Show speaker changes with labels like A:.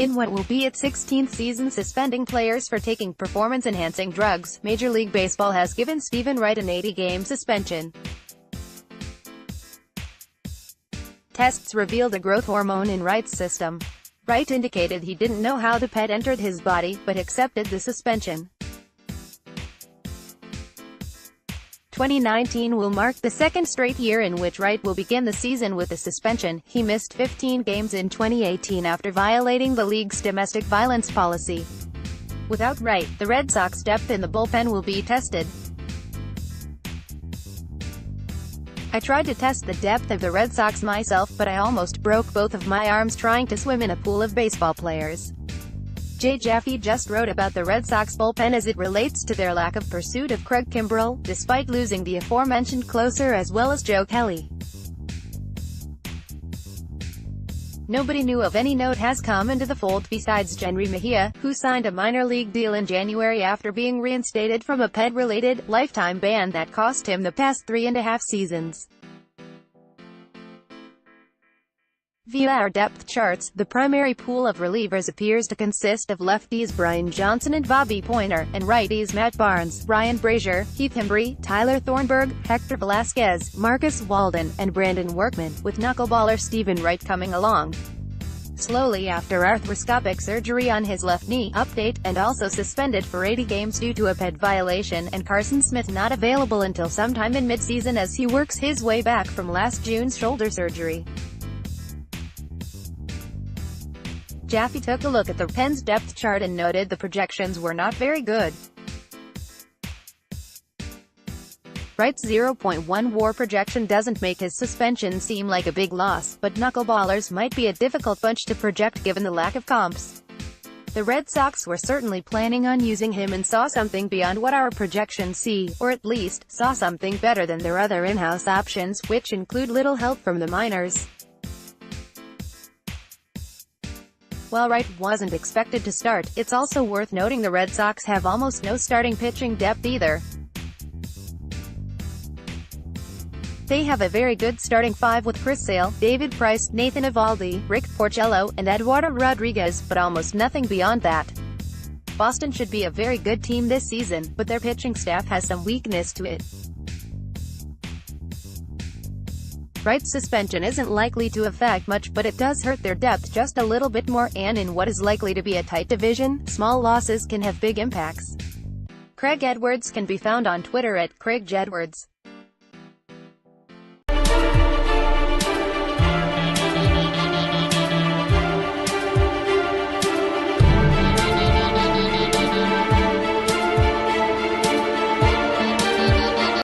A: In what will be its 16th season suspending players for taking performance-enhancing drugs, Major League Baseball has given Steven Wright an 80-game suspension. Tests revealed a growth hormone in Wright's system. Wright indicated he didn't know how the PED entered his body, but accepted the suspension. 2019 will mark the second straight year in which Wright will begin the season with a suspension. He missed 15 games in 2018 after violating the league's domestic violence policy. Without Wright, the Red Sox depth in the bullpen will be tested. I tried to test the depth of the Red Sox myself, but I almost broke both of my arms trying to swim in a pool of baseball players. Jay Jaffe just wrote about the Red Sox bullpen as it relates to their lack of pursuit of Craig Kimbrell, despite losing the aforementioned closer as well as Joe Kelly. Nobody new of any note has come into the fold besides Jenrry Mejia, who signed a minor league deal in January after being reinstated from a PED-related, lifetime ban that cost him the past 3.5 seasons. Via our depth charts, the primary pool of relievers appears to consist of lefties Brian Johnson and Bobby Pointer, and righties Matt Barnes, Ryan Brazier, Heath Hembree, Tyler Thornburg, Hector Velasquez, Marcus Walden, and Brandon Workman, with knuckleballer Steven Wright coming along slowly after arthroscopic surgery on his left knee. Update, and also suspended for 80 games due to a PED violation, and Carson Smith not available until sometime in mid-season as he works his way back from last June's shoulder surgery. Jaffe took a look at the pen's depth chart and noted the projections were not very good. Wright's 0.1 WAR projection doesn't make his suspension seem like a big loss, but knuckleballers might be a difficult bunch to project given the lack of comps. The Red Sox were certainly planning on using him and saw something beyond what our projections see, or at least, saw something better than their other in-house options, which include little help from the minors. While Wright wasn't expected to start, it's also worth noting the Red Sox have almost no starting pitching depth either. They have a very good starting five with Chris Sale, David Price, Nathan Eovaldi, Rick Porcello, and Eduardo Rodriguez, but almost nothing beyond that. Boston should be a very good team this season, but their pitching staff has some weakness to it. Wright's suspension isn't likely to affect much, but it does hurt their depth just a little bit more, and in what is likely to be a tight division, small losses can have big impacts. Craig Edwards can be found on Twitter at CraigJedwards.